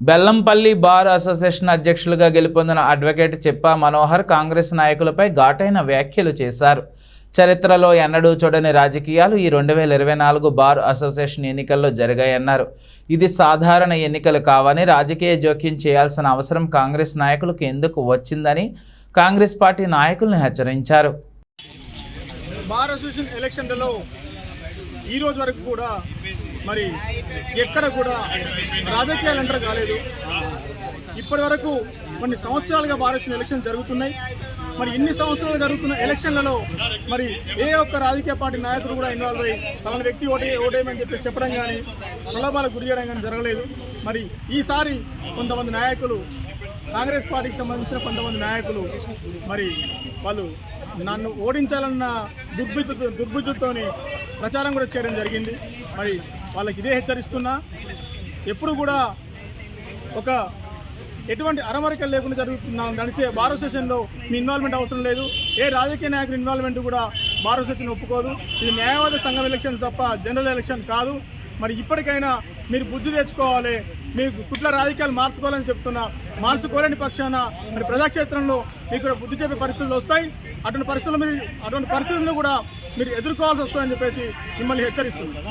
Bellampalli bar association అధ్యక్షులుగా గెలుపొందిన advocate చెప్పా మనోహర్ కాంగ్రెస్ నాయకులపై ఘాటైన వ్యాఖ్యలు చేశారు. చరిత్రలో ఎన్నడూ చూడని రాజకీయాలు ఈ 2024 బార్ అసోసియేషన్ ఎన్నికల్లో జరిగాయన్నారు. ఇది సాధారణ ఎన్నికలు కావని, రాజకీయ జోక్యం చేయాల్సిన అవసరం కాంగ్రెస్ నాయకులకు ఎందుకు వచ్చిందని కాంగ్రెస్ పార్టీ నాయకులను హెచ్చరించారు. బార్ అసోసియేషన్ ఎలక్షన్లలో ఈ రోజు వరకు కూడా మరి ఎక్కడ కూడా రాజకీయాలు ఎంటర్ కాలేదు. ఇప్పటి వరకు కొన్ని సంవత్సరాలుగా బార్ అసోసియేషన్ ఎలక్షన్ జరుగుతున్నాయి. మరి ఇన్ని సంవత్సరాలు జరుగుతున్న ఎలక్షన్లలో మరి ఏ ఒక్క రాజకీయ పార్టీ నాయకుడు కూడా ఇన్వాల్వ్ అయ్యి తన వ్యక్తి ఓటేయమని చెప్పి చెప్పడం కానీ, ప్రలోభాలకు గురి చేయడం కానీ జరగలేదు. మరి ఈసారి కొంతమంది నాయకులు, కాంగ్రెస్ పార్టీకి సంబంధించిన కొంతమంది నాయకులు మరి వాళ్ళు నన్ను ఓడించాలన్న దుర్బుద్ధితోని ప్రచారం కూడా చేయడం జరిగింది. మరి వాళ్ళకి ఇదే హెచ్చరిస్తున్నా, ఎప్పుడు కూడా ఒక ఎటువంటి అరమరికలు లేకుండా నడిచే బార్ అసోసియేషన్లో మీ ఇన్వాల్వ్మెంట్ అవసరం లేదు. ఏ రాజకీయ నాయకుల ఇన్వాల్వ్మెంట్ కూడా బార్ అసోసియేషన్ ఒప్పుకోదు. ఇది న్యాయవాద సంఘం ఎలక్షన్ తప్ప జనరల్ ఎలక్షన్ కాదు. మరి ఇప్పటికైనా మీరు బుద్ధి తెచ్చుకోవాలి. మీకు కుట్ల రాజకీయాలు మార్చుకోవాలని చెప్తున్నా. మార్చుకోలేని పక్షాన మరి ప్రజాక్షేత్రంలో మీకు కూడా బుద్ధి చెప్పే పరిస్థితులు వస్తాయి. అటువంటి పరిస్థితులు కూడా మీరు ఎదుర్కోవాల్సి వస్తుందని చెప్పేసి మిమ్మల్ని హెచ్చరిస్తున్నారు.